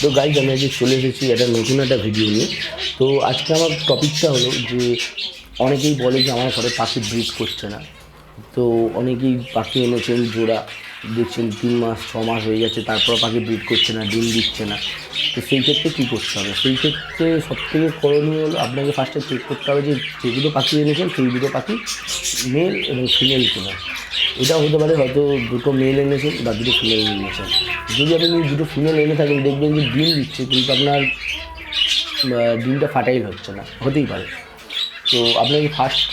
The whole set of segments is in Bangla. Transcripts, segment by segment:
তো গাইজ আমি আজকে চলে এসেছি একটা নতুন একটা ভিডিও নিয়ে। তো আজকে আমার টপিকটা হলো যে অনেকেই বলে যে আমার ঘরে পাখি ব্রিড করছে না। তো অনেকেই পাখি এনেছেন জোড়া, দেখছেন 3 মাস 6 মাস হয়ে যাচ্ছে, তারপর পাখি ব্রিড করছে না, ডিম দিচ্ছে না। তো সেই ক্ষেত্রে কী করতে হবে? সেই ক্ষেত্রে সবথেকে করণীয় হলো আপনাকে ফার্স্টে চেক করতে হবে যে যেগুলো পাখি এনেছেন সেই দুটো পাখি মেল এবং ফিমেল কিনা। এটা হতে পারে হয়তো দুটো মেল এনেছেন বা দুটো ফিমেল এনেছেন। যদি আপনি দুটো ফিমেল এনে থাকেন দেখবেন যে ডিম দিচ্ছে কিন্তু আপনার ডিমটা ফার্টাইল হচ্ছে না, হতেই পারে। তো আপনাকে ফার্স্ট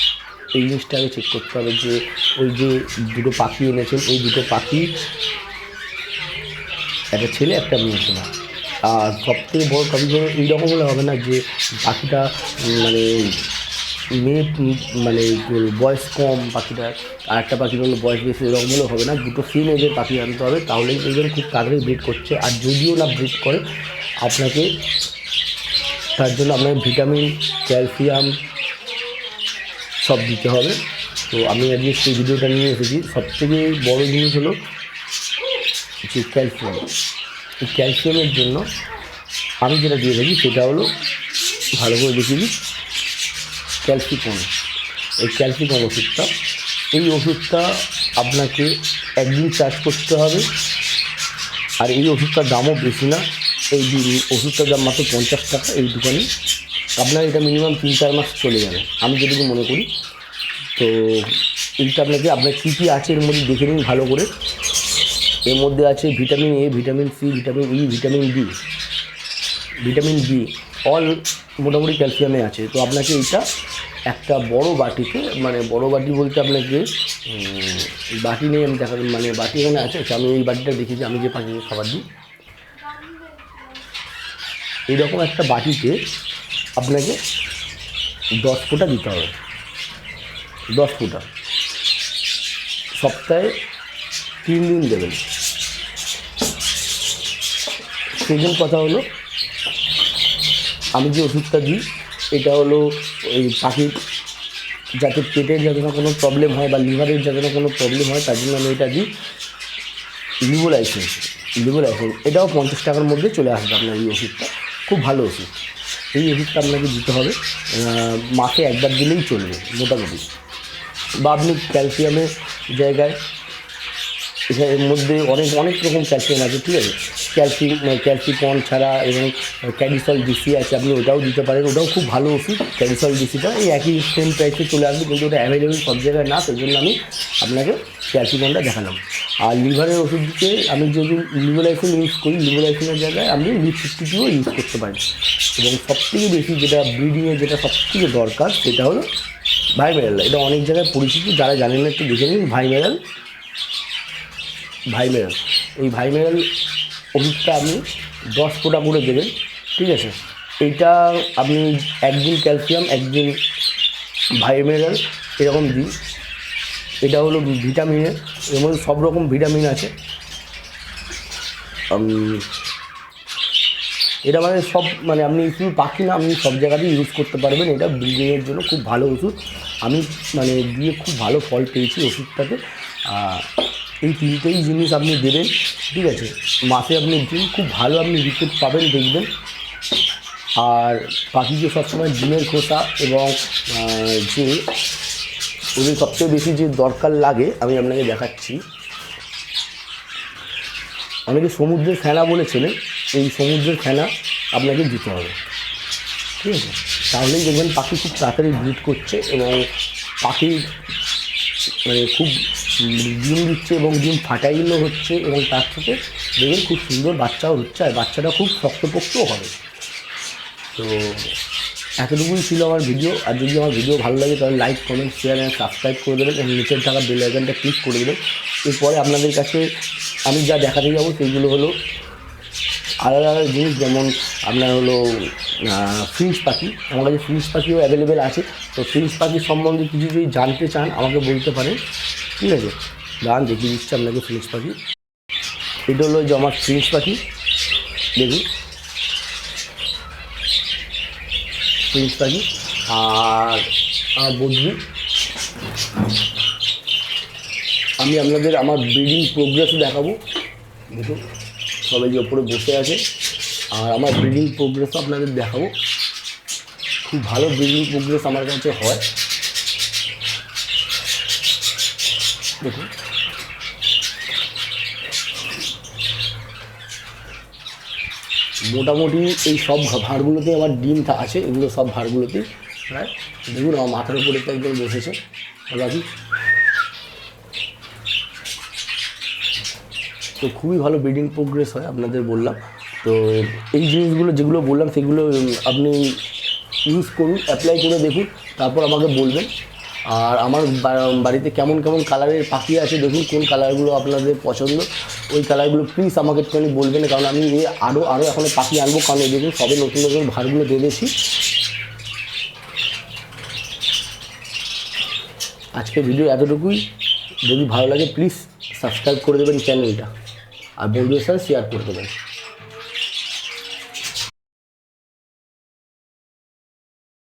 এই জিনিসটা আগে চেক করতে হবে যে ওই যে দুটো পাখি এনেছেন ওই দুটো পাখি একটা ছেলে একটা মেয়ে কিনা। আর সবথেকে বড় টপিক হলো এইরকম হলে হবে না যে পাখিটা মানে মেয়ে মানে বয়স কম পাখিটার, আর একটা পাখির হলো বয়স বেশি, এরকম হলেও হবে না। দুটো সেম এজের পাখি আনতে হবে, তাহলেই দেখবেন খুব তাড়াতাড়ি ব্রিড করছে। আর যদিও না ব্রিড করে আপনাকে তার জন্য আপনাকে ভিটামিন, ক্যালসিয়াম সব দিতে হবে। তো আমি আজকে সেই ভিডিওটা নিয়ে এসেছি। সবথেকে বড় জিনিস হলো যে ক্যালসিয়াম। এই ক্যালসিয়ামের জন্য আমি যেটা দিয়ে থাকি সেটা হলো, ভালো করে দেখিয়ে দিই, ক্যালসিকন। এই ক্যালসিকন ওষুধটা, এই ওষুধটা আপনাকে একদিন চার্জ করতে হবে। আর এই ওষুধটার দামও বেশি না, এই ওষুধটার দাম মাত্র 50 টাকা। এই দোকানে আপনার এটা মিনিমাম 3-4 মাস চলে যাবে আমি যেটুকু মনে করি। তো এইটা আপনার কী কী আছে এর মধ্যে দেখে নিন ভালো করে। এর মধ্যে আছে vitamin A, vitamin C, vitamin E, vitamin B, all মোটামুটি ক্যালসিয়ামে আছে। তো আপনাকে এইটা একটা বড় বাটিতে, মানে বড় বাটি বলতে আপনাকে বাটি নেই আমি দেখাবেন, মানে বাটি এখানে আছে। আমি এই বাটিটা দেখেছি, আমি যে পাখিকে খাবার দিই, এইরকম একটা বাটিতে আপনাকে 10 ফোঁটা দিতে হবে। 10 ফোঁটা সপ্তাহে 3 দিন দেবেন। সেকেন্ড কথা হলো, আমি যে ওষুধটা দিই এটা হলো ওই পাখির যাতে পেটের যাতে না কোনো প্রবলেম হয় বা লিভারের যাতে না কোনো প্রবলেম হয় তার জন্য আমি এটা দিই লিভোলাইসিন। এটাও 50 টাকার মধ্যে চলে আসবে আপনার এই ওষুধটা, খুব ভালো ওষুধ। এই ওষুধটা আপনাকে দিতে হবে, মাসে একবার দিলেই চলবে মোটামুটি। বা আপনি ক্যালসিয়ামের জায়গায় এর মধ্যে অনেক রকম ক্যালসিয়াম আছে, ঠিক আছে। ক্যালসিকন ছাড়া এবং ক্যাডিসল ডিসি আছে, আপনি ওটাও দিতে পারেন, ওটাও খুব ভালো ওষুধ। ক্যাডিসল ডিসিটা এই একই সেম প্রাইসে চলে আসবে, কিন্তু ওটা অ্যাভেলেবেল সব জায়গায় না, সেই জন্য আমি আপনাকে ক্যালসিকনটা দেখালাম। আর লিভারের ওষুধ দিতে আমি যদি লিভোলাইসিন ইউজ করি, লিভোলাইসিনের জায়গায় আপনি লিভ-52ও ইউজ করতে পারেন। এবং সবথেকে বেশি যেটা ব্রিডিংয়ে যেটা সবথেকে দরকার সেটা হলো ভাইমেরাল। এটা অনেক জায়গায় পরিচিত, যারা জানেন না একটু দেখে নিন। ভাইমেরাল এই ভাইমেরাল ওষুধটা আপনি 10 ফোঁটা করে দেবেন, ঠিক আছে। এইটা আপনি একদিন ক্যালসিয়াম একদিন ভাইমেরাল এরকম দিন। এটা হলো ভিটামিনের, এর মধ্যে সব রকম ভিটামিন আছে। এটা সব আপনি শুধু পাখি না, আপনি সব জায়গাতেই ইউজ করতে পারবেন। এটা ব্রিডিংয়ের জন্য খুব ভালো ওষুধ। আমি দিয়ে খুব ভালো ফল পেয়েছি ওষুধটাতে। এই 3টেই জিনিস আপনি দেবেন, ঠিক আছে। মাসে আপনি দিন, খুব ভালো আপনি রিপোর্ট পাবেন দেখবেন। আর পাখিকে সবসময় ডিমের খোসা এবং যে ওদের সবচেয়ে বেশি যে দরকার লাগে আমি আপনাকে দেখাচ্ছি। অনেকে সমুদ্রের ফেনা বলেছিলেন, এই সমুদ্রের ফেনা আপনাকে দিতে হবে, ঠিক আছে। তাহলেই দেখবেন পাখি খুব তাড়াতাড়ি ব্রিড করছে এবং পাখি খুব ডিম দিচ্ছে এবং ডিম ফার্টাইলও হচ্ছে, এবং তার থেকে দেখবেন খুব সুন্দর বাচ্চাও হচ্ছে, আর বাচ্চাটা খুব শক্তপোক্তও হবে। তো এতটুকুই ছিল আমার ভিডিও। আর যদি আমার ভিডিও ভালো লাগে তাহলে like, comment, share and subscribe করে দেবেন এবং নিচের থাকা বেল আইকনটা ক্লিক করে দেবেন। এরপরে আপনাদের কাছে আমি যা দেখাতে যাবো সেইগুলো হলো আলাদা জিনিস, যেমন আপনার হলো ফিঞ্চ পাখি। আমার কাছে ফিঞ্চ পাখিও অ্যাভেলেবেল আছে। তো ফিঞ্চ পাখির সম্বন্ধে কিছু যদি জানতে চান আমাকে বলতে পারেন, ঠিক আছে। গান দেখিয়ে দিচ্ছি আপনাকে ফিঞ্চ পাখি। এটা হলো যে আমার ফিঞ্চ পাখি, দেখুন ফিঞ্চ পাখি। আর আমার বন্ধু, আমি আপনাদের আমার ব্রিডিং প্রোগ্রেসও দেখাবো। দেখুন সবাই যে ওপরে বসে আছে আর আমার ব্রিডিং প্রোগ্রেসও আপনাদের দেখাবো। খুব ভালো ব্রিডিং প্রোগ্রেস আমার কাছে হয়। দেখুন মোটামুটি এই সব ভাঁড়গুলোতে আমার ডিম আছে, এগুলো সব ভাঁড়গুলোতেই প্রায়। দেখুন আমার মাথার উপরে তো একদম বসেছে বাকি। তো খুবই ভালো ব্রিডিং প্রোগ্রেস হয় আপনাদের বললাম। তো এই জিনিসগুলো যেগুলো বললাম সেগুলো আপনি ইউজ করুন, অ্যাপ্লাই করে দেখুন, তারপর আমাকে বলবেন। আর আমার বাড়িতে কেমন কেমন কালারের পাখি আছে দেখুন, কোন কালারগুলো আপনাদের পছন্দ ওই কালারগুলো প্লিজ আমাকে একটুখানি বলবেন, কারণ আমি আরও এখনও পাখি আনবো। কারণ দেখুন সবে নতুন নতুন ভাঁড়গুলো বেঁধেছি। আজকে ভিডিও এতটুকুই। যদি ভালো লাগে প্লিজ সাবস্ক্রাইব করে দেবেন চ্যানেলটা, আর বন্ধুদের সাথে শেয়ার করে দেবেন।